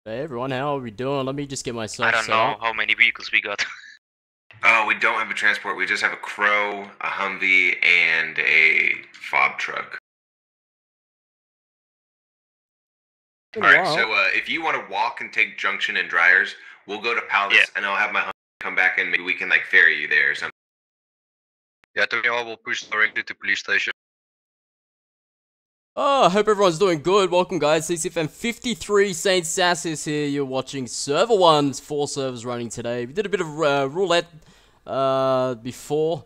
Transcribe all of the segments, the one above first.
Hey everyone, how are we doing? Let me just get myself I don't set know up. how many vehicles we got. Oh, we don't have a transport. We just have a Crow, a Humvee, and a fob truck. Been a All right, while. so if you want to walk and take Junction and Dryers, we'll go to Palace, and I'll have my Humvee come back and maybe we can like ferry you there or something. Yeah, Tony, I will push directly to police station. Oh, I hope everyone's doing good. Welcome guys, CCFN 53, Saint Sassis here. You're watching Server 1. 4 servers running today. We did a bit of roulette before.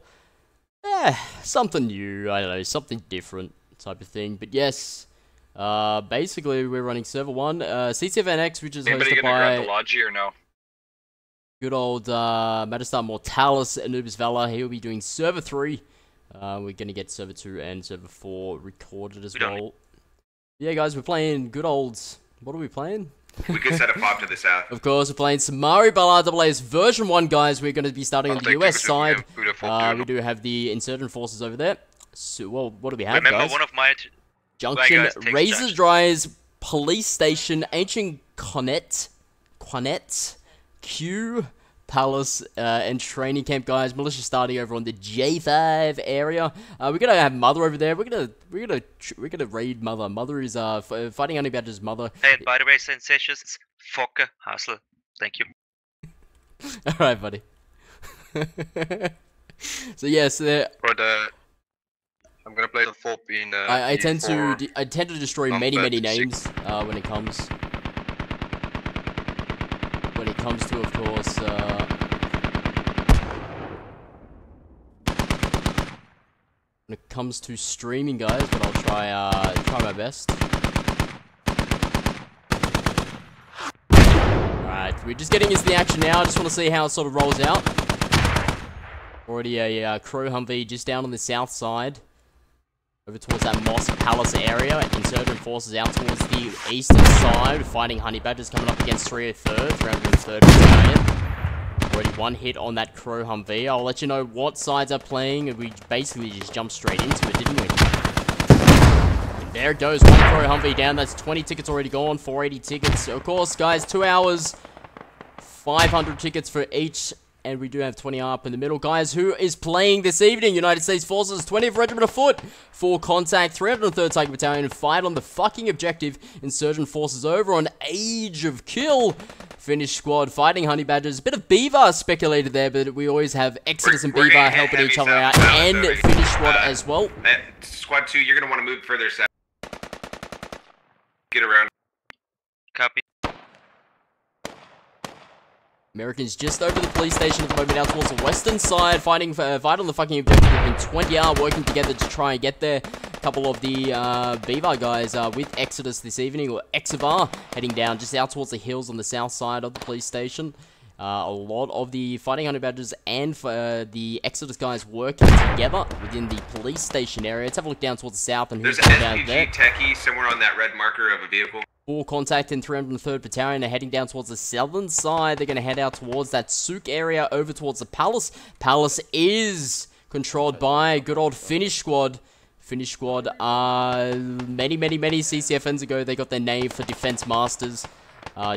Something new, I don't know, something different type of thing. But yes, basically we're running Server 1. CCFNX, which is Anybody hosted gonna grab by the Logi or no? good old Magistar Mortalis Anubis Valor. He'll be doing Server 3. We're going to get Server 2 and Server 4 recorded as well. Yeah, guys, we're playing good old... What are we playing? We could set a fob to the south. Of course, we're playing Samari Ballard AA's version 1, guys. We're going to be starting on the US side. We do have the insurgent forces over there. So, well, what do we have, Remember, guys? one of my Junction, guys takes Razor Junction. Dryers, Police Station, Ancient Quanet, Q, Palace, and Training Camp, guys. Militia starting over on the J5 area. We're gonna have Mother over there. We're gonna raid Mother. Mother is fighting Honey Badger's mother. Hey, and by the way, sensations, Fokker, Hustle. Thank you. All right, buddy. So yes, I'm gonna play the FOB in. I tend to E4. destroy many names when it comes to, of course, when it comes to streaming, guys. But I'll try my best. Alright, we're just getting into the action now. I just want to see how it sort of rolls out. Already a Crow Humvee just down on the south side. Over towards that Mosque Palace area. Insurgent forces out towards the eastern side. Fighting Honey Badgers coming up against 303rd. 303rd Battalion. Already one hit on that Crow Humvee. I'll let you know what sides are playing. And we basically just jumped straight into it, didn't we? And there it goes. One Crow Humvee down. That's 20 tickets already gone. 480 tickets. Of course, guys, 2 hours. 500 tickets for each. And we do have 20 up in the middle. Guys, who is playing this evening? United States Forces, 20th Regiment of Foot. Full contact, 303rd Tiger Battalion. Fight on the fucking objective. Insurgent Forces over on Age of Kill. Finnish squad fighting Honey Badgers. A bit of Beaver speculated there, but we always have Exodus and Beaver helping each other out. And Finnish squad as well. Squad 2, you're going to want to move further south. Get around. Copy. Americans just over the police station at the moment, out towards the western side, fight on the fucking objective. And 20R working together to try and get there. A couple of the Beaver guys with Exodus this evening, or Exivar, heading down just out towards the hills on the south side of the police station. A lot of the Fighting Honey Badgers and the Exodus guys working together within the police station area. Let's have a look down towards the south and who's There's an down there. SPG techie somewhere on that red marker of a vehicle. Full contact in 303rd Battalion. They're heading down towards the southern side. They're going to head out towards that Souk area over towards the Palace. Palace is controlled by good old Finnish squad. Finnish squad, many CCFNs ago, they got their name for Defense Masters.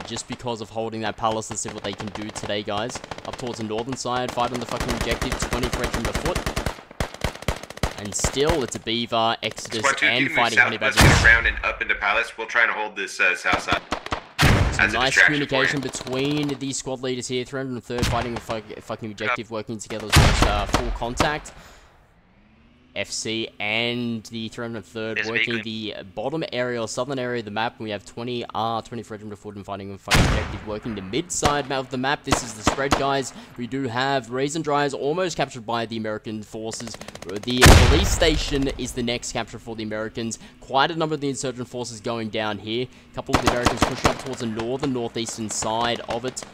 Just because of holding that Palace. Let's see what they can do today, guys. Up towards the northern side, fight on the fucking objective, 20th Regiment of Foot. And still, it's a Beaver, Exodus, and Fighting Honey Badgers. Let's get around and up into Palace. We'll try to hold this south side. Some nice communication between the squad leaders here. 303rd fighting a fucking objective, working together as full contact. FC and the 303rd working the bottom area or southern area of the map. We have 20th Regiment of Foot and fighting a fucking objective working the mid side of the map. This is the spread, guys. We do have Raisin Dryers almost captured by the American forces. The police station is the next capture for the Americans. Quite a number of the insurgent forces going down here. A couple of the Americans pushing up towards the northeastern side of it.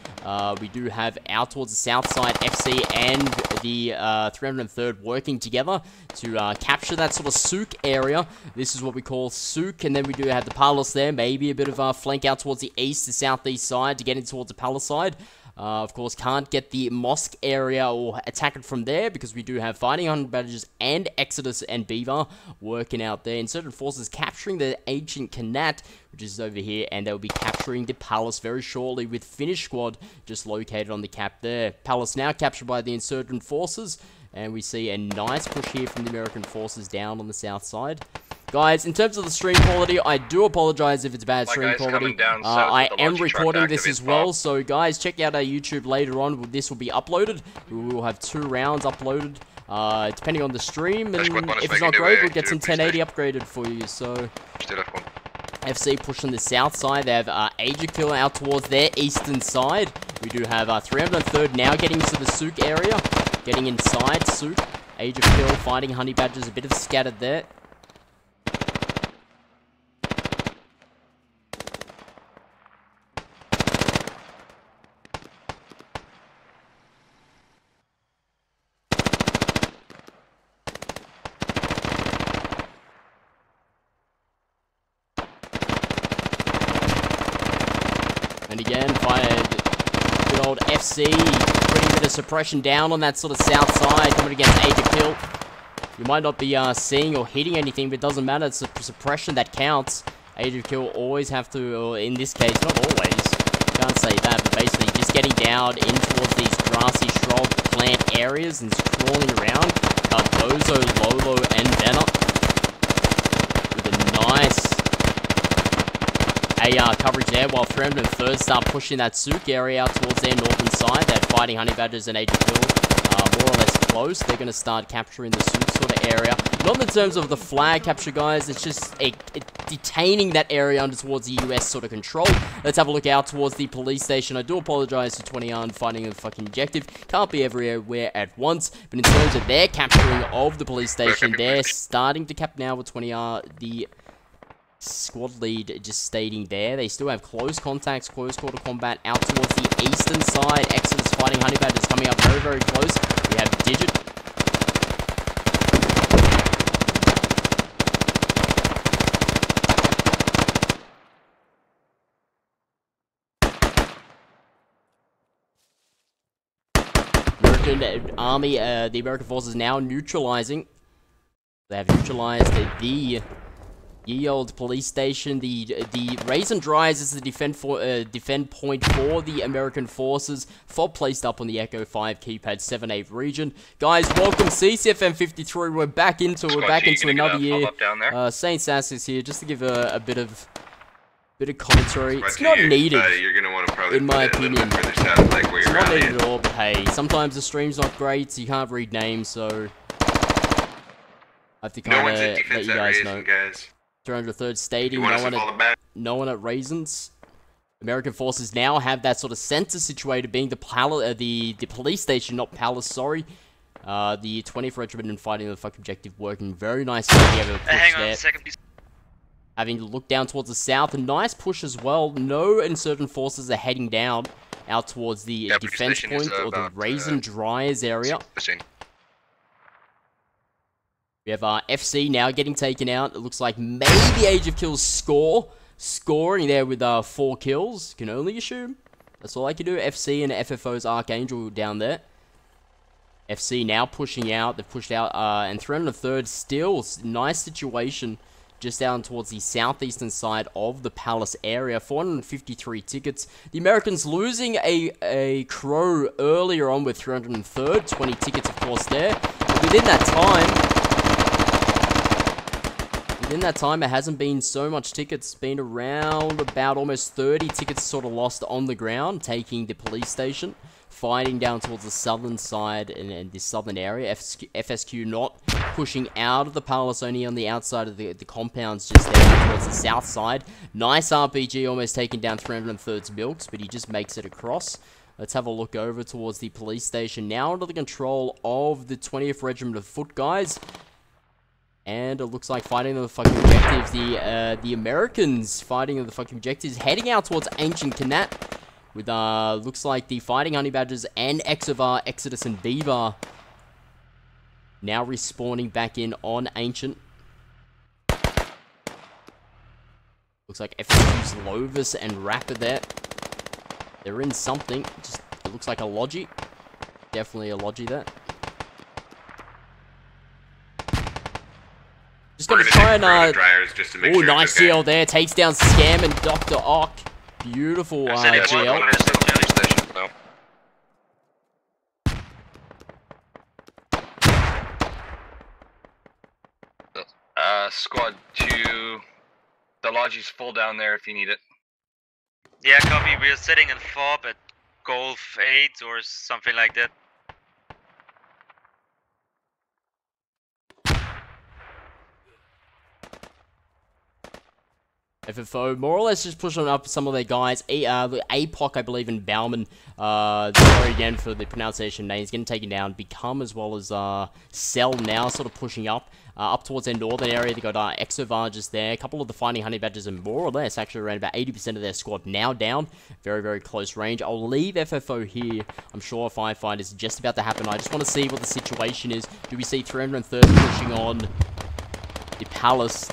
We do have out towards the south side FC and the 303rd working together to capture that sort of Souk area. This is what we call Souk, and then we do have the Palace there. Maybe a bit of a flank out towards the east to southeast side to get in towards the Palace side. Of course, can't get the mosque area or attack it from there because we do have Fighting Honey Badgers and Exodus and Beaver working out there. Insurgent forces capturing the ancient Kanat, which is over here, and they'll be capturing the palace very shortly with Finnish squad just located on the cap there. Palace now captured by the insurgent forces, and we see a nice push here from the American forces down on the south side. Guys, in terms of the stream quality, I do apologize if it's bad stream quality. I am recording this as well, so guys, check out our YouTube later on. This will be uploaded. We will have 2 rounds uploaded, depending on the stream, and if it's not great, we'll get some 1080 upgraded for you, so... FC pushing the south side. They have Age of Kill out towards their eastern side. We do have 303rd now getting into the Souk area, getting inside Souk. Age of Kill fighting Honey Badgers, a bit of scattered there. And again, fired good old FC, putting a bit of suppression down on that sort of south side, coming against Age of Kill. You might not be seeing or hitting anything, but it doesn't matter, it's the suppression that counts. Age of Kill always have to, or in this case, not always, can't say that, but basically just getting down in towards these grassy shrub plant areas and just crawling around. Cardozo, Lolo, and Venner with a nice AR coverage there, while 303rd start pushing that Souk area out towards their northern side. They're fighting Honey Badgers and Age of Kill more or less close. They're going to start capturing the Souk sort of area. Not in terms of the flag capture, guys. It's just detaining that area under towards the US sort of control. Let's have a look out towards the police station. I do apologize to 20R fighting the fucking objective. Can't be everywhere at once. But in terms of their capturing of the police station, they're starting to cap now with 20R. The squad lead just stating there. They still have close contacts, close quarter combat out towards the eastern side. Exodus fighting Honey Badgers coming up very, very close. We have Digit. American army, the American forces now neutralizing. They have neutralized the ye old police station. The Raisin Dries is the defend point for the American forces. Fob placed up on the Echo 5 keypad 7-8 region. Guys, welcome CCFN 53. We're back into another year. Saint Sass is here just to give a bit of commentary. It's not needed, you're gonna want to probably in my opinion. Like it's not needed at all, but hey, sometimes the stream's not great, so you can't read names, so I have to kind of let you guys know. 303rd stating no one at Raisins. American forces now have that sort of center situated, being the police station, not palace, sorry. The 20th Regiment and fighting the fuck objective working very nicely. Hang on a second, please. Having to look down towards the south, a nice push as well. No insurgent forces are heading down out towards the defense point or the Raisin Dries area. We have FC now getting taken out. It looks like maybe Age of Kills scoring there with 4 kills. Can only assume. That's all I can do. FC and FFO's Archangel down there. FC now pushing out. They've pushed out, and 303rd still nice situation just down towards the southeastern side of the palace area. 453 tickets. The Americans losing a crow earlier on with 303rd. 20 tickets, of course, there. But within that time, it hasn't been so much tickets. It's been around about almost 30 tickets sort of lost on the ground, taking the police station, fighting down towards the southern side and this southern area. FSQ not pushing out of the palace, only on the outside of the compounds just there towards the south side. Nice RPG, almost taking down 303rd's Milks, but he just makes it across. Let's have a look over towards the police station. Now under the control of the 20th Regiment of Foot guys. And it looks like fighting the fucking objectives. The Americans fighting the fucking objectives, heading out towards Ancient Kanat. With, looks like the Fighting Honey Badgers and Exovar, Exodus, and Beaver now respawning back in on Ancient. Looks like FQ's Lovis and Rapper there. They're in something. Just looks like a Logi. Definitely a Logi there. Just gonna try and oh, nice GL there. Takes down Scam and Dr. Ock. Beautiful GL. Squad 2, the Logi's full down there if you need it. Yeah, copy. We're sitting in fob at Golf 8 or something like that. FFO more or less just pushing up some of their guys. APOC, I believe, and Bauman. Sorry again for the pronunciation name. He's getting taken down. Become as well as Cell now sort of pushing up. Up towards their northern area, they got Exovar just there. A couple of the Finding Honey Badgers and more or less, actually around about 80% of their squad now down. Very, very close range. I'll leave FFO here. I'm sure a firefight is just about to happen. I just want to see what the situation is. Do we see 330 pushing on the Palace?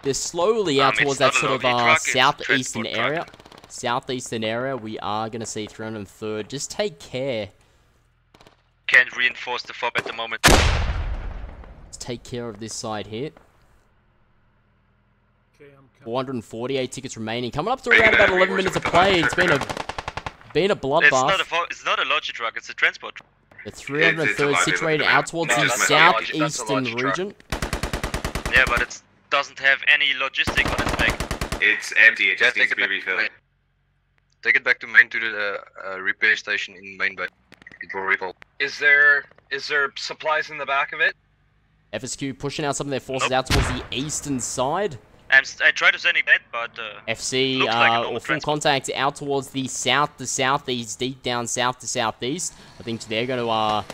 They're slowly out towards that sort of southeastern area. Southeastern area, we are going to see 303rd. Just take care. Can't reinforce the fob at the moment. Let's take care of this side here. 448 tickets remaining. Coming up to around about 11 minutes of play. It's been a bloodbath. It's not a Logi truck, it's a transport truck. The 303rd situated out towards the southeastern region. Yeah, but it doesn't have any logistic on its back. It's empty, it just needs to be refilled. Take it back to main to the repair station in main bay. It will refill. Is there supplies in the back of it? FSQ pushing out some of their forces out towards the eastern side. I tried to send it back, but FC or full contact out towards the south to southeast, deep down south to southeast. I think they're going to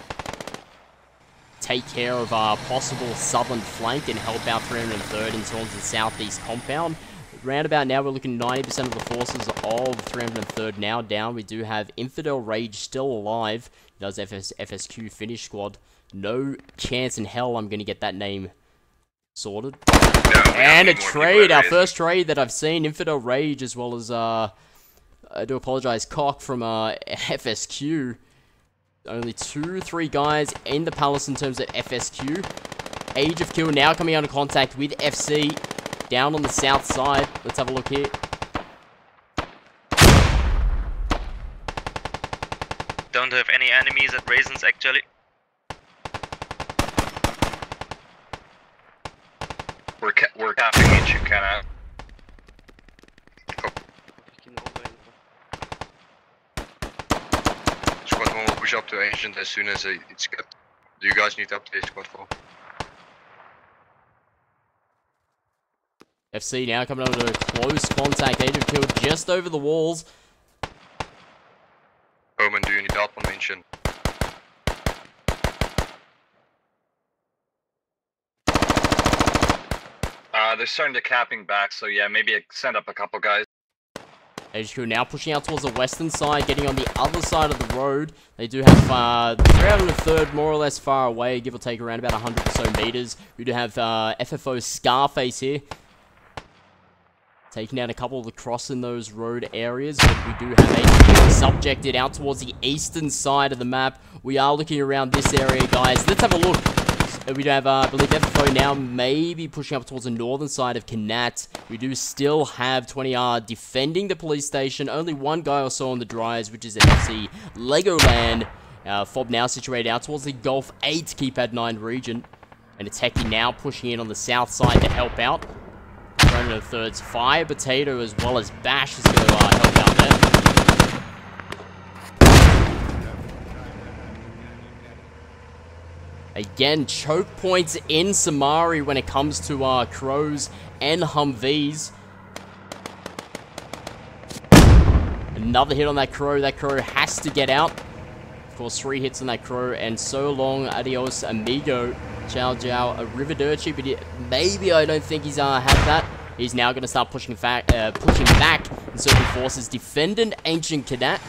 take care of our possible southern flank and help out 303rd in terms of the southeast compound. Roundabout now, we're looking 90% of the forces of 303rd now down. We do have Infidel Rage still alive. He does FSQ finish squad. No chance in hell I'm going to get that name sorted. No, and a trade, our first trade that I've seen. Infidel Rage as well as, I do apologize, Cock from FSQ. Only 2-3 guys in the Palace in terms of FSQ. Age of Kill now coming out of contact with FC down on the south side. Let's have a look here. Don't have any enemies at Raisins actually. We're capping it, you cannot. Squad 1 will push up to Ancient as soon as it's kept. Do you guys need to update Squad 4? FC now coming over to close contact. Age of Kill just over the walls. Omen, do you need help on Ancient? They're starting to capping back, so yeah, maybe send up a couple guys. HQ now pushing out towards the western side, getting on the other side of the road. They do have 303rd more or less far away, give or take around about 100 or so meters. We do have FFO Scarface here. Taking out a couple of the cross in those road areas, but we do have HQ subjected out towards the eastern side of the map. We are looking around this area, guys. Let's have a look. We do have, I believe, FFO now maybe pushing up towards the northern side of Kanat. We do still have 20R defending the police station. Only one guy or so on the dryers, which is FC Legoland. Fob now situated out towards the Golf 8 keypad 9 region. And Ateki now pushing in on the south side to help out. 303rd's Fire Potato as well as Bash is going to help out there. Again, choke points in Samari when it comes to Crows and Humvees. Another hit on that Crow. That Crow has to get out. Of course, 3 hits on that Crow. And so long, adios, amigo. Ciao, ciao, Arrivederci. But maybe I don't think he's had that. He's now going to start pushing back in certain forces. Defendant Ancient Cadet.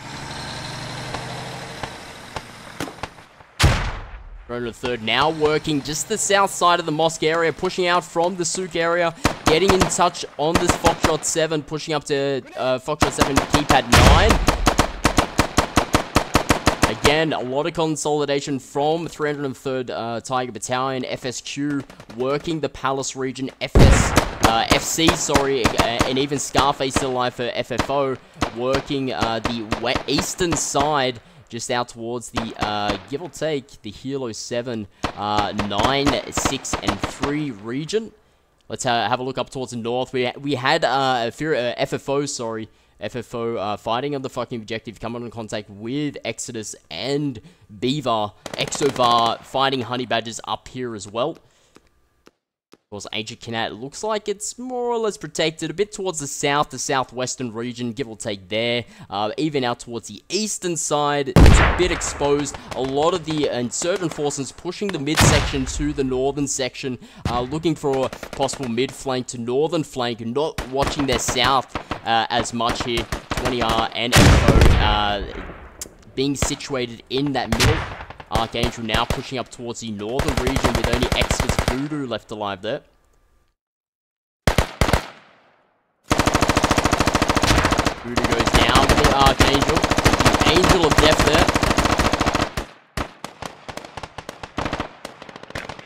303rd now working just the south side of the mosque area, pushing out from the souk area, getting in touch on this Foxtrot 7, pushing up to Foxtrot 7 keypad again, a lot of consolidation from 303rd Tiger Battalion, FSQ, working the Palace region, FC, sorry, and even Scarface still alive for FFO, working the eastern side, just out towards the, give or take, the Hilo 7, 9, 6, and 3 region. Let's have a look up towards the north. We had FFO fighting on the fucking objective, coming in contact with Exodus and Beaver. Exovar fighting honey badgers up here as well. Of course, Ancient Canat looks like it's more or less protected, a bit towards the south, the southwestern region, give or take there. Even out towards the eastern side, it's a bit exposed. A lot of the insurgent forces pushing the midsection to the northern section, looking for a possible mid-flank to northern flank, not watching their south as much here. 20R and Echo being situated in that middle. Archangel now pushing up towards the northern region with only Exodus Voodoo left alive there. Voodoo goes down with the Archangel. The Angel of Death there.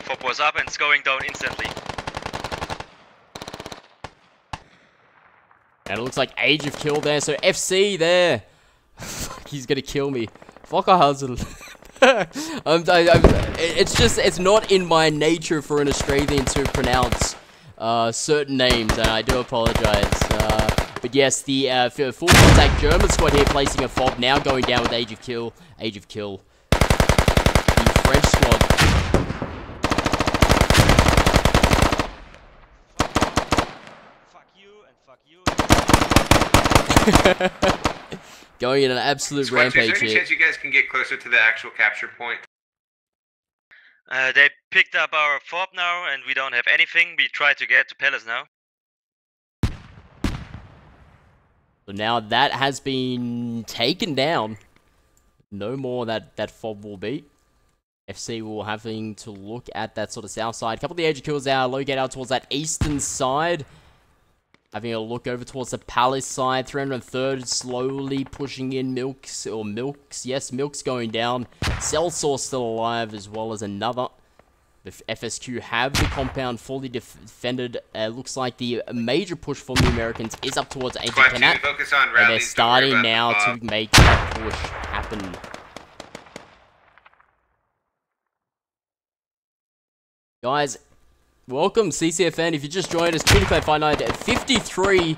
Fob was up and it's going down instantly. And it looks like Age of Kill there, so FC there. He's gonna kill me. Fuck a hustle. It's not in my nature for an Australian to pronounce certain names, and I do apologize. But yes, the full contact German squad here placing a fob, now going down with Age of Kill. Age of Kill. The French squad. Fuck you and fuck you. Going in an absolute Squad, rampage is there any here. chance you guys can get closer to the actual capture point? They picked up our fob now, and we don't have anything. We try to get to Palace now. So now that has been taken down. No more that fob will be. FC will having to look at that sort of south side. A couple of the Age of Kills out, locate out towards that eastern side. Having a look over towards the Palace side. 303rd slowly pushing in Milks. Yes, Milks going down. Cell Source still alive as well as another. The FSQ have the compound fully defended. Looks like the major push from the Americans is up towards Ancient Canat. Focus on And they're rallies, starting now to make that push happen. Guys, welcome CCFN. If you just joined us, Community Fight Night 53.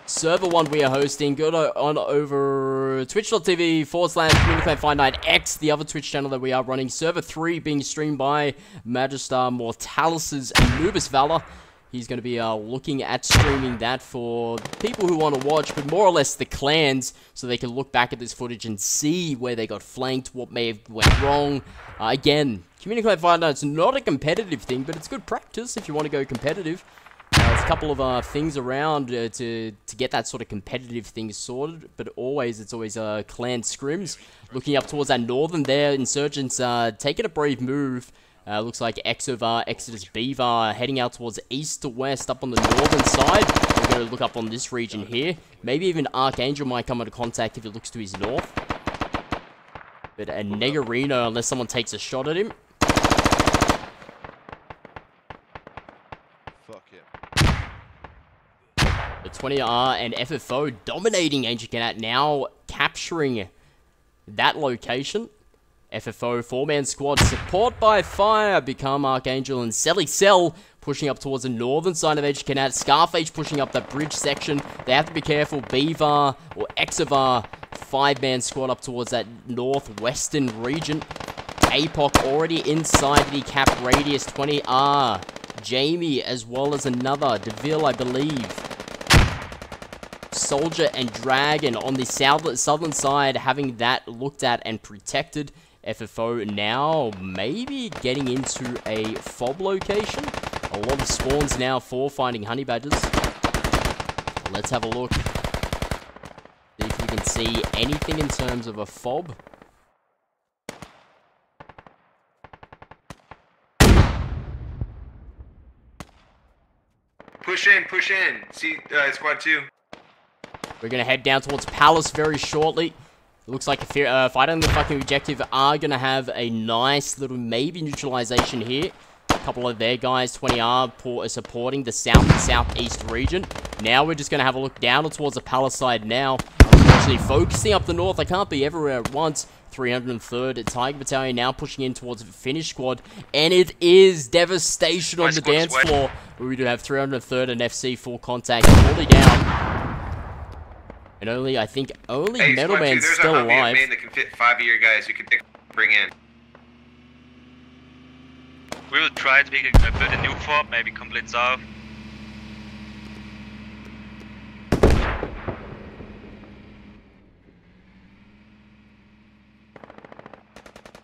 Server 1 we are hosting. Go on over twitch.tv/Community Fight Night X, the other Twitch channel that we are running. Server 3 being streamed by Magistar Mortalis' Anubis Valor. He's going to be looking at streaming that for people who want to watch, but more or less the clans, so they can look back at this footage and see where they got flanked, what may have went wrong. Again, Community Fight Night is not a competitive thing, but it's good practice if you want to go competitive. There's a couple of things around to get that sort of competitive thing sorted, but it's always clan scrims. Looking up towards that northern there, Insurgents taking a brave move. Looks like Exovar, Exodus Beaver heading out towards east to west up on the northern side. We're going to look up on this region here. Maybe even Archangel might come into contact if it looks to his north. But a Negarino, unless someone takes a shot at him. Fuck him. The 20R and FFO dominating Ancient Canat, now capturing that location. FFO 4-man squad, support by fire, become Archangel and Selly Cell pushing up towards the northern side of Ancient Canat. Scarface pushing up that bridge section. They have to be careful. Beaver or Exovar 5-man squad up towards that northwestern region. APOC already inside the cap radius. 20R. Jamie as well as another. DeVille, I believe. Soldier and Dragon on the southern side, having that looked at and protected. FFO now maybe getting into a fob location. A lot of spawns now for finding honey badgers. Let's have a look. See if we can see anything in terms of a fob. Push in. See, squad 2. We're going to head down towards Palace very shortly. It looks like Fighter on the fucking objective are going to have a nice little maybe neutralization here. A couple of their guys, 20R, supporting the south and southeast region. Now we're just going to have a look down towards the palace side now. Unfortunately, focusing up the north. I can't be everywhere at once. 303rd Tiger Battalion now pushing in towards the Finnish squad. And it is devastation on the dance floor. We do have 303rd and FC full contact fully down. And only, I think, only Metal Man's still alive. There's a that can fit 5 of your guys. You can bring in. We will try to build a new fort, maybe complete south.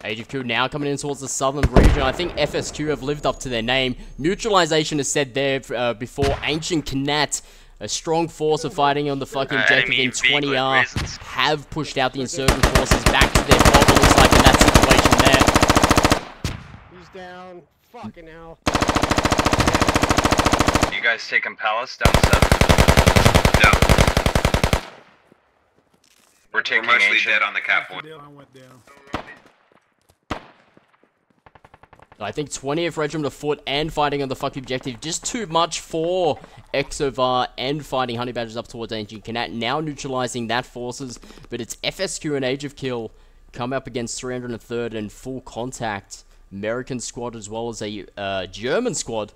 Age of Q now coming in towards the southern region. I think FSQ have lived up to their name. Neutralization is said there before. Ancient Knat, a strong force of fighting on the fucking objective in 20R, have pushed out the insurgent forces back to their fob. It looks like in that situation there. He's down. Fucking hell. You guys taking Palace down south? No. We're taking mostly Ancient. dead on the cap one. I think 20th Regiment of Foot and fighting on the fucking objective. Just too much for Exovar and fighting Honey Badgers up towards Ancient Knat. Now neutralizing that forces. But it's FSQ and Age of Kill come up against 303rd and full contact. American squad as well as a German squad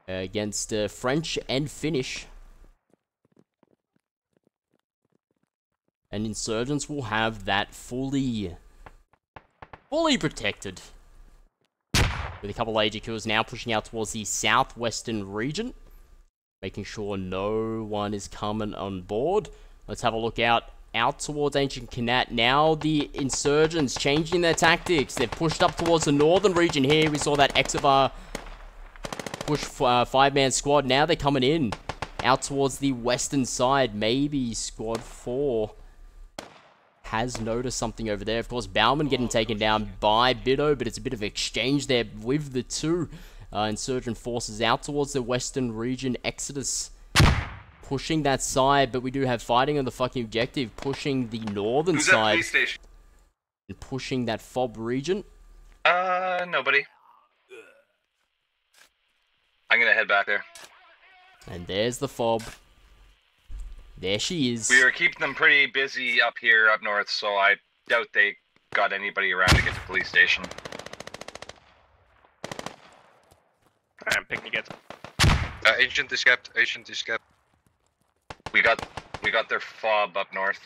against French and Finnish. And Insurgents will have that fully protected. With a couple of AG kills now pushing out towards the southwestern region. Making sure no one is coming on board. Let's have a look out towards Ancient Knat. Now the Insurgents changing their tactics. They've pushed up towards the northern region here. We saw that Exovar push 5-man squad. Now they're coming in. Out towards the western side. Maybe squad 4 has noticed something over there. Of course, Bauman getting taken down by Bido, but it's a bit of exchange there with the two insurgent forces out towards the western region. Exodus pushing that side, but we do have fighting on the fucking objective, pushing the northern side. And pushing that FOB region. Nobody. I'm gonna head back there. And there's the FOB. There she is. We were keeping them pretty busy up here, up north, so I doubt they got anybody around to get to police station. Alright, picking it. Ancient is capped. Ancient is capped. We got their FOB up north.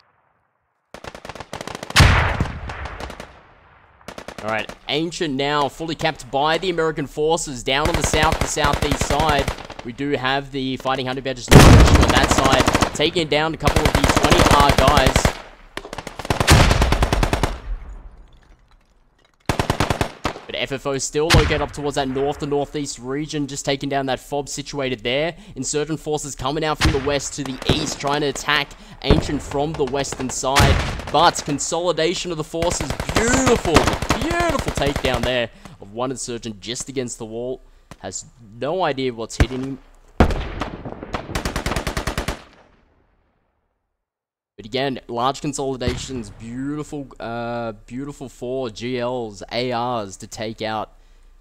Alright, Ancient now fully capped by the American forces down on the southeast side. We do have the Fighting Honey Badgers now pushing on that side, taking down a couple of the 20R guys. But FFO still located up towards that north to northeast region, just taking down that FOB situated there. Insurgent forces coming out from the west to the east, trying to attack Ancient from the western side. But consolidation of the forces, beautiful takedown there of one insurgent just against the wall. Has no idea what's hitting him. But again, large consolidations, beautiful for GLs, ARs to take out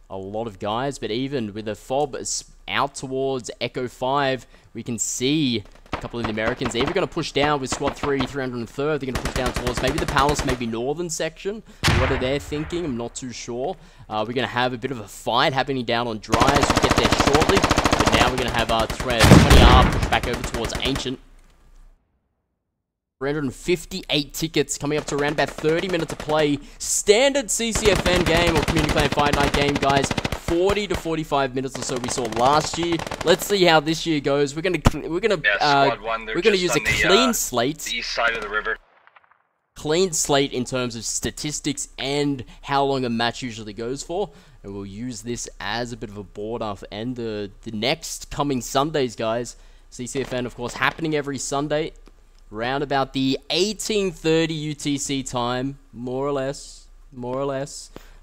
a lot of guys. But even with the FOB out towards Echo 5, we can see a couple of the Americans. They're either going to push down with Squad 3, 303rd. They're going to push down towards maybe the Palace, maybe northern section. What are they thinking? I'm not too sure. We're going to have a bit of a fight happening down on Dry as we get there shortly. But now we're going to have 20R push back over towards Ancient. 358 tickets coming up to around about 30 minutes to play. Standard CCFN game or Community Clan Fight Night game, guys. 40 to 45 minutes or so we saw last year. Let's see how this year goes. We're gonna use a clean slate. The east side of the river. Clean slate in terms of statistics and how long a match usually goes for. And we'll use this as a bit of a border and the next coming Sundays, guys. CCFN, of course, happening every Sunday. Round about the 18:30 UTC time, more or less.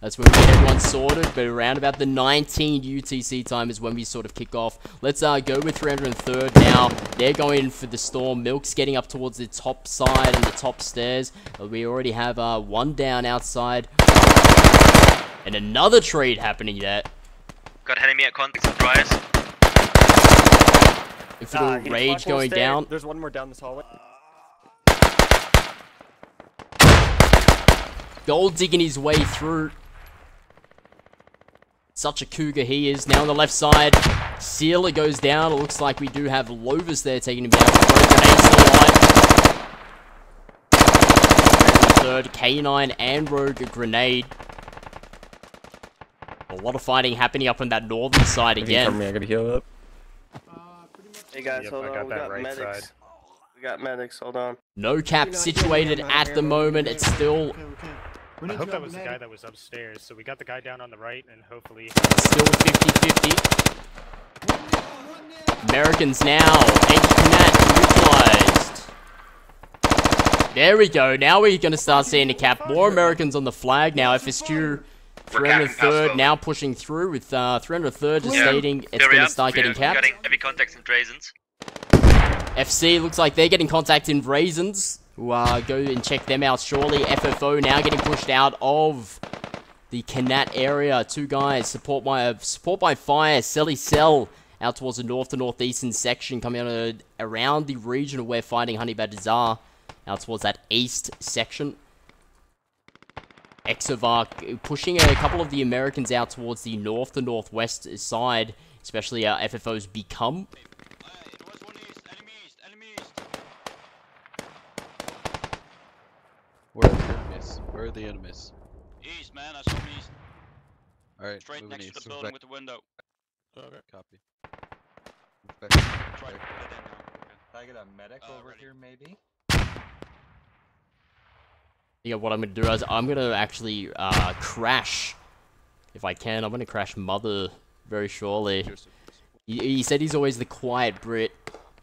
That's when we get everyone sorted, but around about the 19 UTC time is when we sort of kick off. Let's go with 303rd now. They're going for the storm. Milk's getting up towards the top side and the top stairs. We already have one down outside. And another trade happening there. Got enemy at contact and dryers. Infidel Rage going down. There's one more down this hallway. Gold digging his way through. Such a cougar he is. Now on the left side, Sealer goes down. It looks like we do have Lovis there taking him down. Grenade still alive. Third, K9 and Rogue Grenade. A lot of fighting happening up on that northern side again. I gotta heal up. Hey guys, hold on. We got medics. We got medics. Hold on. No cap situated at the moment. It's still... I hope that was the guy that was upstairs. So we got the guy down on the right, and hopefully... Still 50-50. Americans now. Neutralized. There we go. Now we're going to start seeing the cap. More Americans on the flag now. FSQ 303rd now pushing through with 303rd just stating it's going to start getting capped. Getting heavy contacts and raisins. FC looks like they're getting contact in Raisins. We'll go and check them out shortly. FFO now getting pushed out of the Kanat area. Two guys, support by fire. Selly Cell out towards the north to northeastern section, coming out around the region where fighting Honey Badgers are. Out towards that east section. Exovark pushing a couple of the Americans out towards the north to northwest side, especially FFO's Become. Where are the enemies? Where are the enemies? East, man. I saw them east. Alright, Straight next east. to the building with the window. Okay. Copy. Try to get in now. Okay. Can I get a medic over here, maybe? Yeah, what I'm going to do is I'm going to actually crash, if I can. I'm going to crash Mother very shortly. He said he's always the quiet Brit.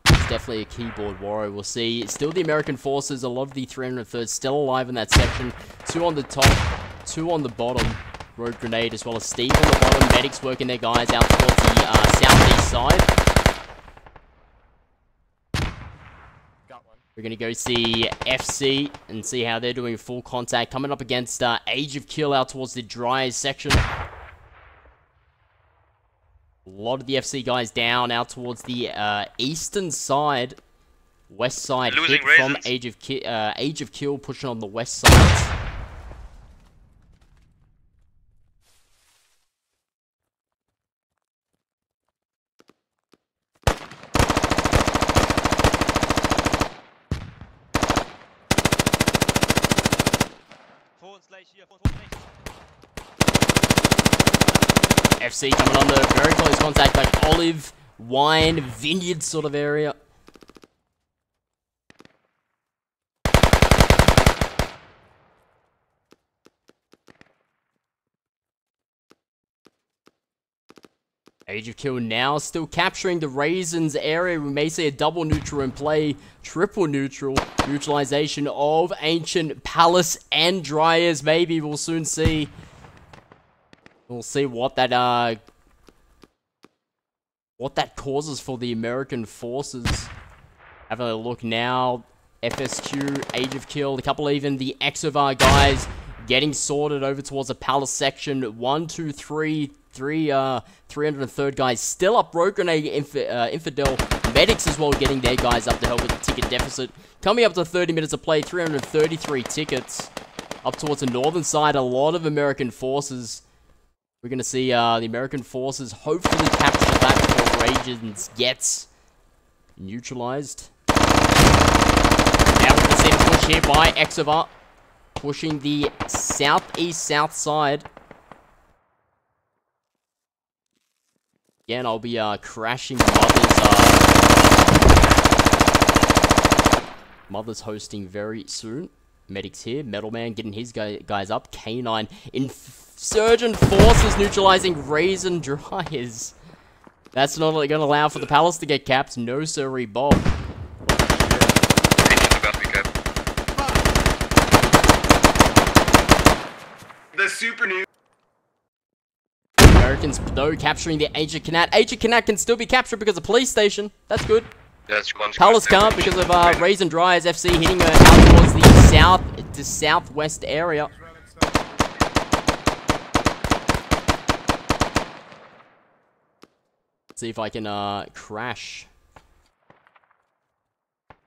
He's definitely a keyboard warrior. We'll see. It's still the American forces. A lot of the 303rd still alive in that section. Two on the top, two on the bottom. Road Grenade as well as Steve on the bottom. Medics working their guys out towards the southeast side. We're going to go see FC and see how they're doing full contact. Coming up against Age of Kill out towards the Dryers section. A lot of the FC guys down out towards the eastern side. West side hit from Age of Kill pushing on the west side. FC coming under very close contact, like olive, wine, vineyard sort of area. Age of Kill now still capturing the Raisins area. We may see a double neutral in play, triple neutral, neutralization of Ancient Palace and Dryers. Maybe we'll soon see. We'll see what that causes for the American forces. Having a look now, FSQ, Age of Kill, a couple even the Exovar guys getting sorted over towards the Palace section. 1, 2, 3. 303rd guys still up. Rogue Grenade, Infidel, Medics as well getting their guys up to help with the ticket deficit. Coming up to 30 minutes of play, 333 tickets. Up towards the northern side, a lot of American forces. We're going to see the American forces hopefully capture that before Ragens gets neutralized. Now we're going to see the push here by Exovar, pushing the southeast south side. Again, I'll be crashing Mother's hosting very soon. Medics here. Metalman getting his guys up. K9. Insurgent forces neutralizing Raisin Dryers. That's not going to allow for the Palace to get capped. No sirree, Bob. The super new. Americans, though, capturing the Agent Canat. Agent Canat can still be captured because of police station. That's good. That's one. Palace can't because of Raisin Dry as FC hitting her out towards the southwest area. Let's see if I can crash.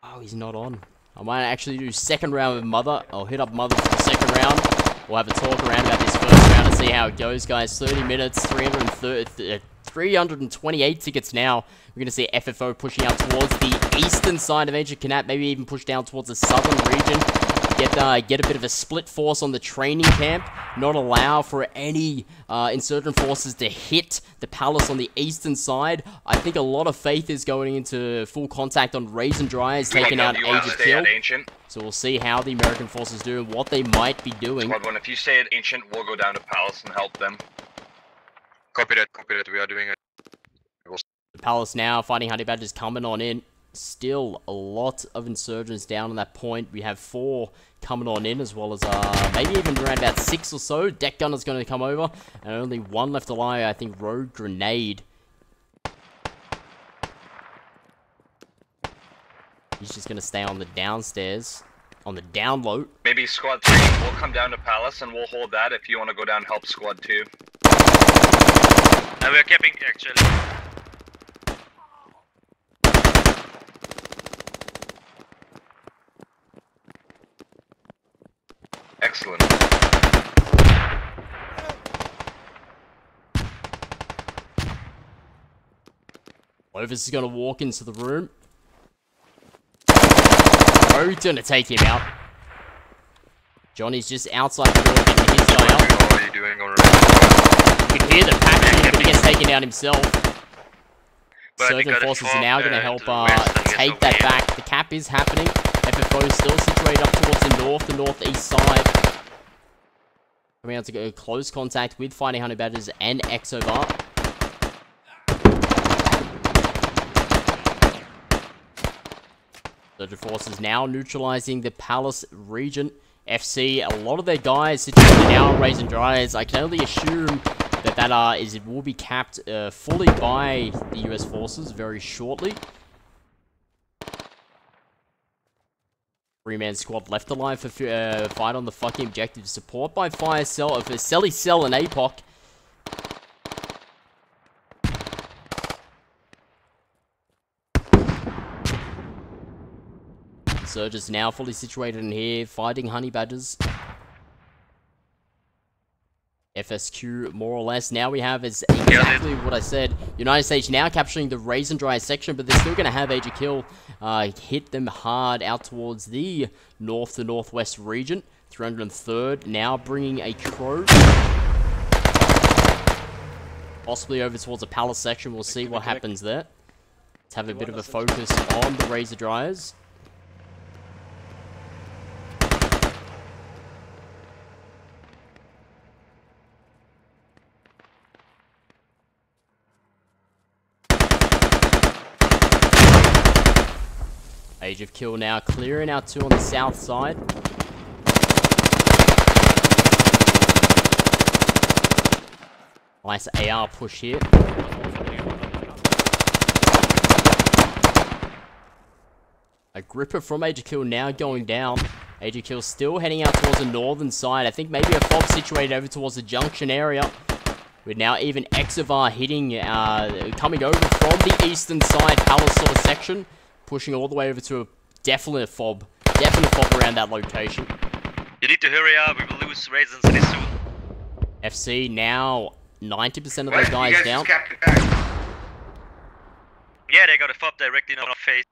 Oh, he's not on. I might actually do second round with Mother. I'll hit up Mother for the second round. We'll have a talk around about this first round and see how it goes, guys. 30 minutes, 328 tickets now. We're going to see FFO pushing out towards the eastern side of Agent Canat, maybe even push down towards the southern region. Get a bit of a split force on the training camp. Not allow for any insurgent forces to hit the palace on the eastern side. I think a lot of faith is going into full contact on Raisin Dry as taking out Agent Kill. So we'll see how the American forces do and what they might be doing. Squad 1, if you stay at Ancient, we'll go down to Palace and help them. Copy that, we are doing it. The Palace now fighting Honey Badgers coming on in. Still a lot of insurgents down on that point. We have 4 coming on in, as well as maybe even around about 6 or so. Deck Gunner's going to come over, and only 1 left alive. I think Rogue Grenade. He's just going to stay on the downstairs, on the down low. Maybe Squad 3, we'll come down to Palace and we'll hold that if you want to go down and help Squad 2. And we're capping actually. Excellent. Lovis is going to walk into the room. Rogue's going to take him out. Johnny's just outside the door getting his guy out. What are you doing already? You can hear the packaging, but he gets taken out himself. Surgeon Forces are now going to help take that back. The cap is happening. FFO is still situated up towards the northeast side. Coming out to go close contact with Fighting Honey Badgers and Exobar. Surgeon Forces now neutralizing the Palace region. FC, a lot of their guys situated now on Raisin Dryers. I can only assume that it will be capped fully by the US forces very shortly. 3-man squad left alive for fight on the fucking objective. Support by Fire Cell for Selly Cell and APOC. Surge is now fully situated in here, fighting Honey Badgers. FSQ, more or less. Now we have is exactly what I said. United States now capturing the Raisin Dry section, but they're still going to have Agent Kill hit them hard out towards the north to northwest region. 303rd now bringing a Crow. Possibly over towards the Palace section. We'll see what happens there. Let's have a bit of a focus on the Razor Dryers. Age of Kill now clearing out 2 on the south side. Nice AR push here. A gripper from Age of Kill now going down. Age of Kill still heading out towards the northern side. I think maybe a fob situated over towards the junction area. With now even Exovar hitting, coming over from the eastern side, Palace sort of section. Pushing all the way over to a definite fob around that location. You need to hurry up, we will lose Raisin City soon. FC now 90% of their guys down. Yeah, they got a fob directly in our face.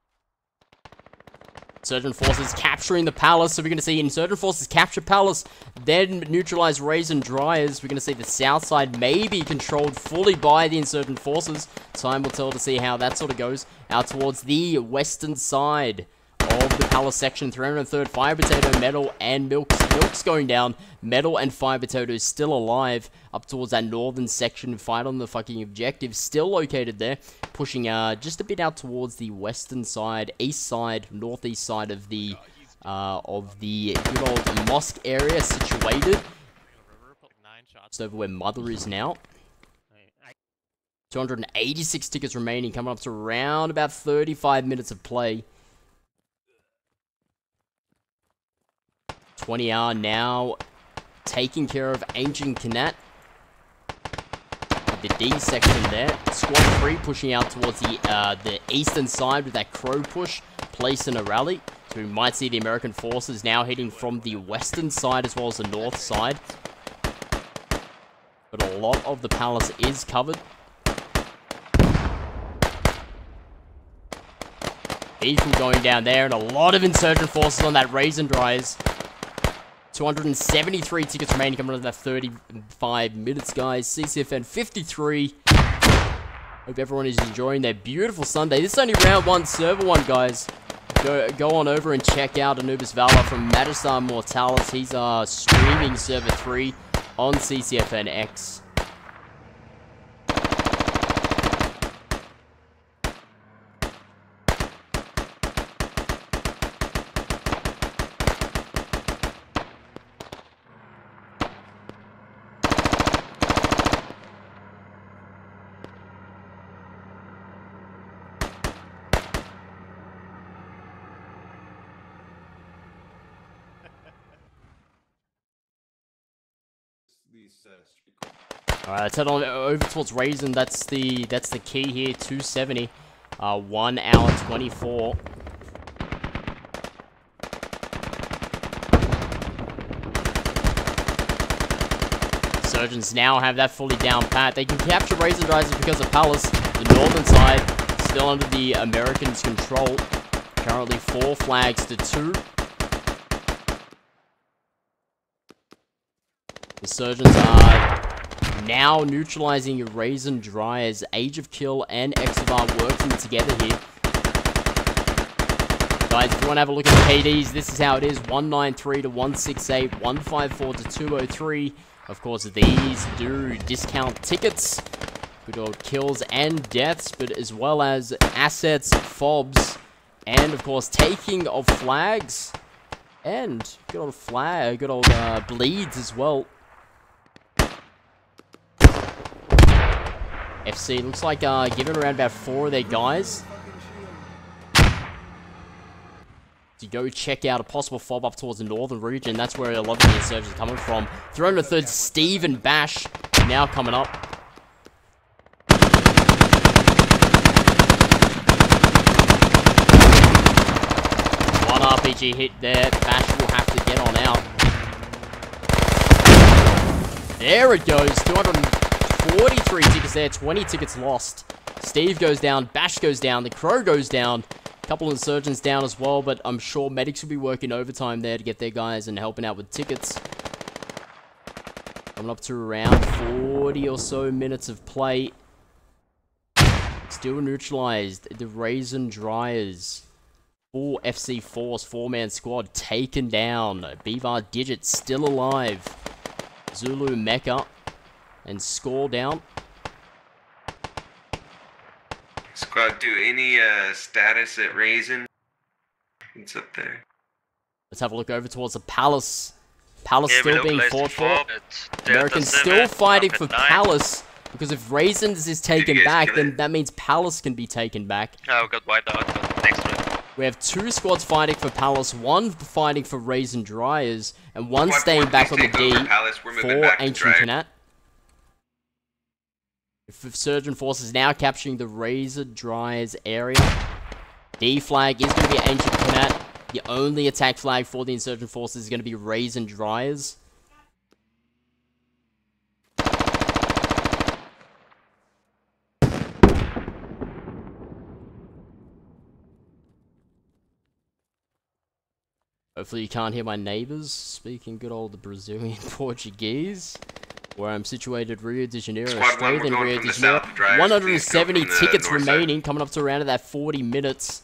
Insurgent Forces capturing the Palace, so we're going to see Insurgent Forces capture Palace, then neutralize Raisin Dryers. We're going to see the south side may be controlled fully by the Insurgent Forces. Time will tell to see how that sort of goes. Out towards the western side of the Palace section, 303rd, Fire Potato, Metal, and Milk's going down. Metal and Fire Potato is still alive up towards that northern section. Fight on the fucking objective, still located there. Pushing just a bit out towards the western side, east side, northeast side of the good old mosque area situated. Just over where Mother is now. 286 tickets remaining, coming up to around about 35 minutes of play. 20R now taking care of Ancient Knat. The D section there. Squad 3 pushing out towards the eastern side with that crow push, placing a rally. So we might see the American forces now heading from the western side as well as the north side. But a lot of the palace is covered. Eagle going down there, and a lot of insurgent forces on that Raisin Dryers. 273 tickets remaining, coming up to that 35 minutes, guys. CCFN 53. Hope everyone is enjoying their beautiful Sunday. This is only round 1, server 1, guys. Go on over and check out Anubis Valor from Magistar Mortalis. He's streaming server 3 on CCFN X. Alright, let's head on over towards Raisin. That's the key here. 270. 1 hour 24. Surgeons now have that fully down pat. They can capture Raisin Dryers because of Palace. The northern side still under the Americans' control. Currently 4 flags to 2. The Surgeons are now neutralizing Raisin Dryers. Age of Kill and Exavar working together here. Guys, if you want to have a look at the KDs, this is how it is. 193 to 168, 154 to 203. Of course, these do discount tickets. Good old kills and deaths, but as well as assets, fobs, and of course, taking of flags. And good old flag, good old bleeds as well. FC looks like giving around about 4 of their guys to go check out a possible fob up towards the northern region. That's where a lot of the insurgents are coming from. 303rd Steve and Bash now coming up. One RPG hit there. Bash will have to get on out. There it goes. 243 tickets there. 20 tickets lost. Steve goes down. Bash goes down. The Crow goes down. A couple of insurgents down as well, but I'm sure medics will be working overtime there to get their guys and helping out with tickets. Coming up to around 40 or so minutes of play. Still neutralized. The Raisin Dryers. Full FC Force, 4-man squad taken down. Beavar Digit still alive. Zulu Mecha and score down. Squad 2, any status at Raisin? It's up there. Let's have a look over towards the Palace. Palace still being fought for. Delta Americans 7, still fighting up for at 9. Palace. Because if Raisins is taken you guys back, kill then it? that means Palace can be taken back. Oh, we got wiped out, but next round. We have 2 squads fighting for Palace, 1 fighting for Raisin Dryers, and 1 Squad staying 4, back on please the take D over Palace. We're moving for back to Ancient Dryers. Knat. Surgeon Forces now capturing the Raisin Dryers area. D flag is going to be Ancient Knat. The only attack flag for the Insurgent Forces is going to be Raisin Dryers. Hopefully you can't hear my neighbors speaking good old Brazilian Portuguese. Where I'm situated, Rio de Janeiro, Squad 1, Australia, we're and going Rio from de the Janeiro. south, Dryers, 170 please go from the tickets north side. remaining, coming up to around that 40 minutes.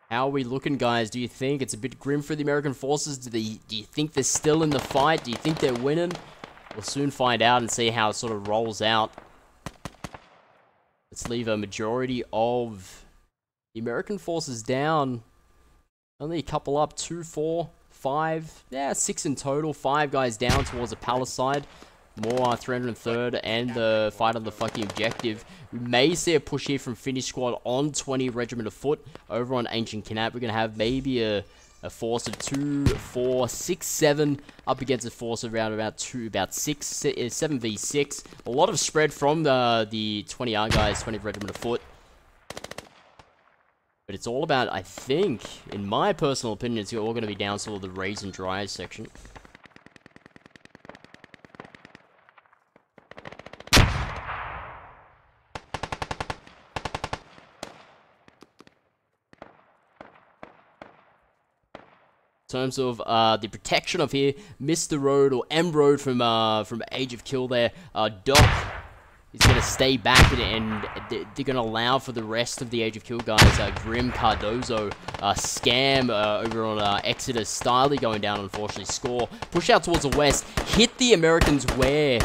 How are we looking, guys? Do you think it's a bit grim for the American forces? Do you think they're still in the fight? Do you think they're winning? We'll soon find out and see how it sort of rolls out. Let's leave a majority of the American forces down. Only a couple up. 2, 4, 5. Yeah, 6 in total. 5 guys down towards the Palace side. more 303rd and the fight on the fucking objective. We may see a push here from Finnish squad on 20 Regiment of Foot over on Ancient Kanat. We're going to have maybe a force of 2, 4, 6, 7 up against a force of around about 6, 7v6. A lot of spread from the 20R guys, 20 Regiment of Foot. But it's all about, I think, in my personal opinion, it's all going to be down to the raise and dries section. In terms of the protection of here, Mr. Road or M Road from Age of Kill there, Doc is going to stay back and they're going to allow for the rest of the Age of Kill guys, Grim, Cardozo, Scam over on Exodus, Stiley going down, unfortunately, score, push out towards the west, hit the Americans where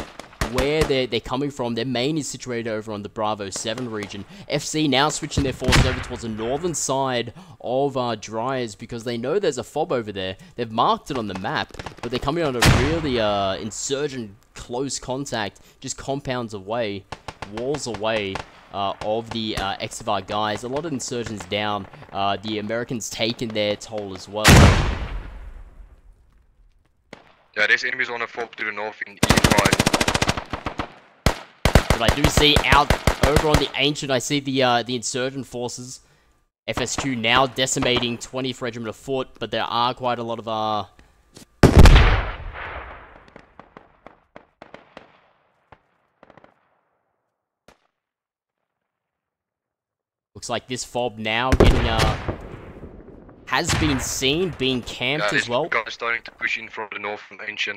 they're coming from. Their main is situated over on the Bravo 7 region. FC now switching their forces over towards the northern side of Dryers because they know there's a fob over there. They've marked it on the map, but they're coming on a really insurgent close contact, just compounds away, walls away of the XFR guys. A lot of insurgents down. The Americans taking their toll as well. Yeah, there's enemies on a fob to the north in E5. But I do see out over on the Ancient, I see the insurgent forces. FSQ now decimating 20th Regiment of Foot, but there are quite a lot of looks like this fob now getting has been seen, being camped as well. Guys starting to push in from the north from Ancient.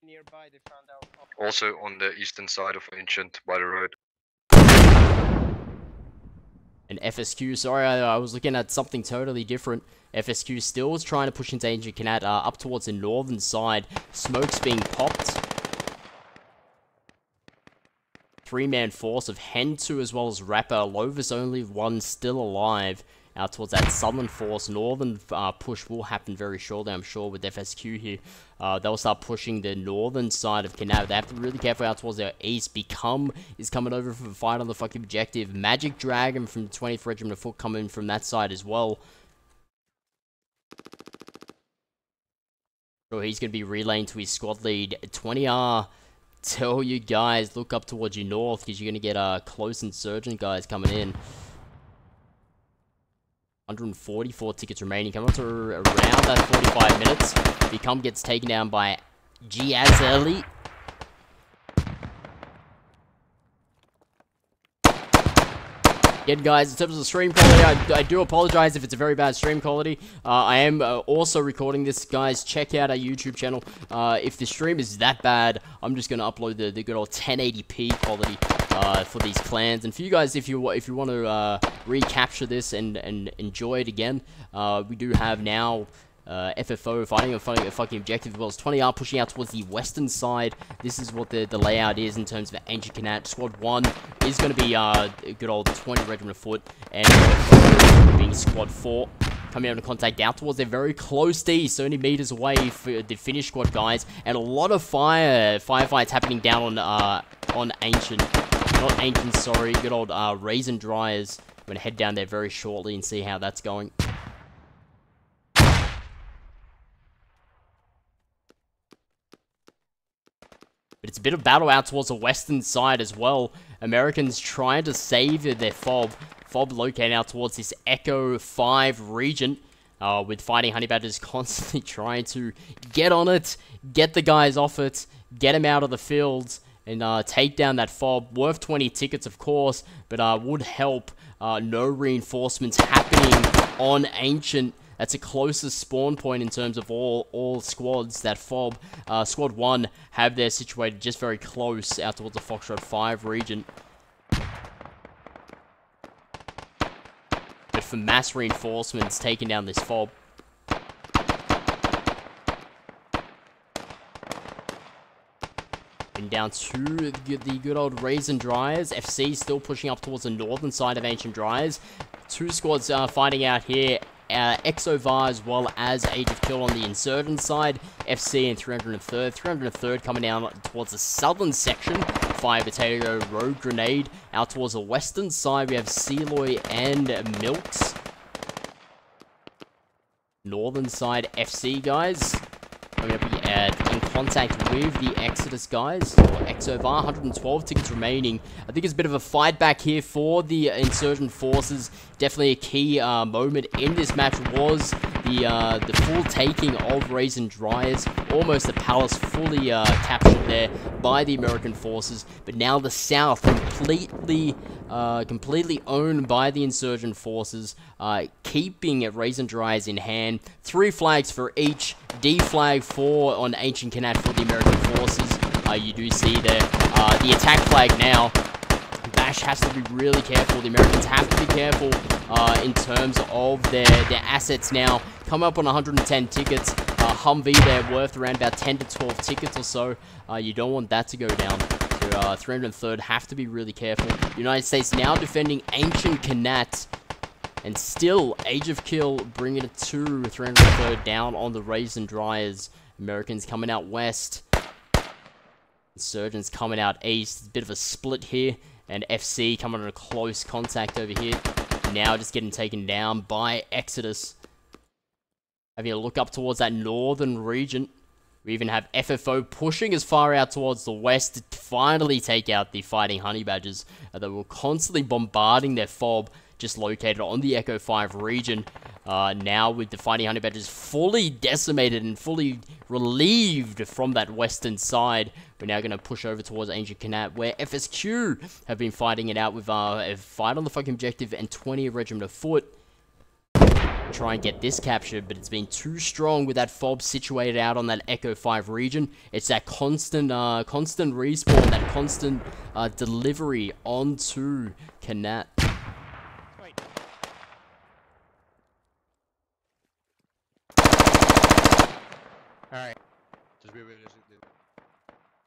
Nearby, they found out. Also on the eastern side of Ancient by the road. And FSQ, sorry, I was looking at something totally different. FSQ still is trying to push into Ancient Kanat up towards the northern side. Smoke's being popped. 3-man force of Hentu as well as Rapper. Lovis only one still alive. Out towards that southern force. Northern push will happen very shortly, I'm sure, with FSQ here. They'll start pushing the northern side of Kanat. They have to be really careful out towards their east. Become is coming over for a fight on the fucking objective. Magic Dragon from the 20th Regiment of Foot coming from that side as well. So he's going to be relaying to his squad lead. 20R, tell you guys, look up towards your north because you're going to get close insurgent guys coming in. 144 tickets remaining. Coming up to around that 45 minutes. Become gets taken down by Giazzelli. Again, guys, in terms of the stream quality, I do apologize if it's a very bad stream quality. I am also recording this, guys. Check out our YouTube channel. If the stream is that bad, I'm just going to upload the good old 1080p quality for these clans. And for you guys, if you want to recapture this and enjoy it again, we do have now FFO fighting a fucking objective as well as 20R pushing out towards the western side. This is what the layout is in terms of Ancient Kanat. Squad 1 is going to be a good old 20 Regiment of Foot, and being Squad 4 coming out into contact down towards their very close to east, only meters away for the Finnish squad guys, and a lot of firefights happening down on Ancient, not Ancient, sorry, good old Raisin Dryers. I'm going to head down there very shortly and see how that's going. But it's a bit of battle out towards the western side as well. Americans trying to save their fob. Fob located out towards this Echo 5 region. With Fighting Honey Badgers constantly trying to get on it, get the guys off it, get them out of the fields, and take down that fob. Worth 20 tickets, of course, but would help. No reinforcements happening on Ancient. That's the closest spawn point in terms of all squads. That fob, Squad 1 have their situated just very close out towards the Foxtrot 5 region. But for mass reinforcements taking down this fob. And down to the good old Raisin Dryers. FC still pushing up towards the northern side of Ancient Dryers. Two squads fighting out here Exovar as well as Age of Kill on the Insurgent side. FC and 303rd. 303rd coming down towards the southern section. Fire Potato, Rogue Grenade. Out towards the western side, we have Sealoy and Milks. Northern side, FC guys. We're going to be in contact with the Exodus guys, or Exovar, 112 tickets remaining. I think it's a bit of a fight back here for the Insurgent forces. Definitely a key moment in this match was the full taking of Raisin Dryers. Almost the palace fully captured there by the American forces. But now the south completely owned by the Insurgent forces, keeping Raisin Dryers in hand. 3 flags for each. D flag on Ancient Kanat for the American forces. You do see there the attack flag now. Bash has to be really careful. The Americans have to be careful in terms of their assets now. Come up on 110 tickets. Humvee, they're worth around about 10 to 12 tickets or so. You don't want that to go down. So 303rd have to be really careful. United States now defending Ancient Kanat. And still, Age of Kill bringing it to 303rd down on the Raisin Dryers. Americans coming out west. Insurgents coming out east. It's a bit of a split here. And FC coming on a close contact over here. Now just getting taken down by Exodus. Having a look up towards that northern region. We even have FFO pushing as far out towards the west to finally take out the Fighting Honey Badgers. They were constantly bombarding their FOB, just located on the Echo 5 region. Now with the Fighting Honey Badgers fully decimated and fully relieved from that western side, we're now going to push over towards Ancient Kanat, where FSQ have been fighting it out with a fight on the fucking objective and 20 regiment of foot. Try and get this captured, but it's been too strong with that FOB situated out on that Echo 5 region. It's that constant respawn, that constant delivery onto Kanat. Alright.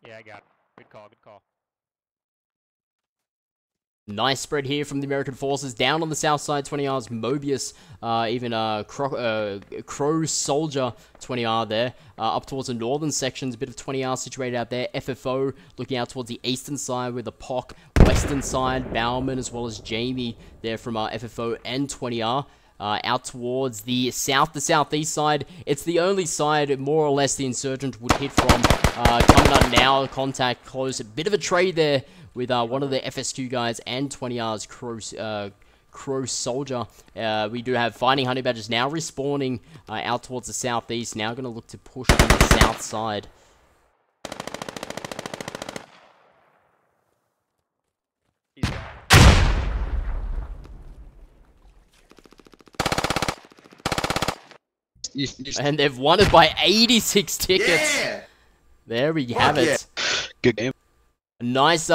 Yeah, I got it. Good call, good call. Nice spread here from the American forces. Down on the south side, 20R's Mobius, even Crow Soldier, 20R there. Up towards the northern sections, a bit of 20R situated out there. FFO looking out towards the eastern side with the POC. Western side, Bauman as well as Jamie there from FFO and 20R. Out towards the southeast side. It's the only side, more or less, the Insurgent would hit from. Coming up now, contact close. A bit of a trade there with one of the FSQ guys and 20R's Crow Soldier. We do have Fighting Honey Badgers now respawning out towards the southeast. Now going to look to push on the south side. And they've won it by 86 tickets. Yeah. There we have it. Good game. Nice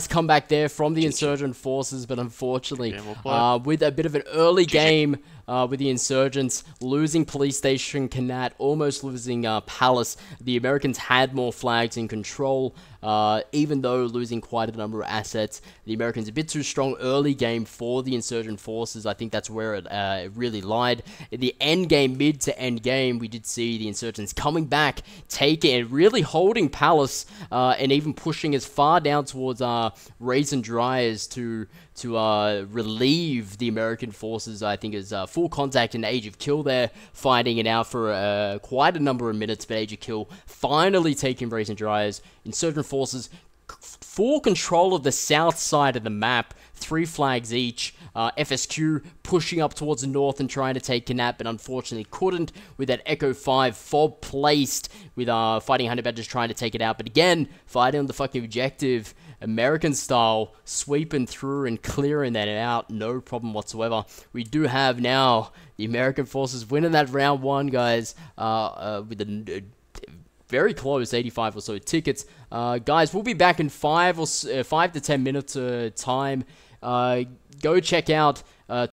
comeback there from the Insurgent forces, but unfortunately, with a bit of an early game with the Insurgents, losing Police Station Kanat, almost losing Palace, the Americans had more flags in control, even though losing quite a number of assets. The Americans a bit too strong early game for the Insurgent forces. I think that's where it really lied. In the end game, mid to end game, we did see the Insurgents coming back, taking and really holding Palace, and even pushing as far down towards Raisin Dryers to relieve the American forces. I think is full contact in Age of Kill there, fighting it out for quite a number of minutes, but Age of Kill finally taking Raisin Dryers. Insurgent forces full control of the south side of the map, 3 flags each. FSQ pushing up towards the north and trying to take Kanat, but unfortunately couldn't with that Echo 5 FOB placed with Fighting Honey Badgers trying to take it out. But again, fighting on the fucking objective, American style, sweeping through and clearing that out, no problem whatsoever. We do have now the American forces winning that round 1, guys, with a very close 85 or so tickets. Guys, we'll be back in 5 to 10 minutes time. Go check out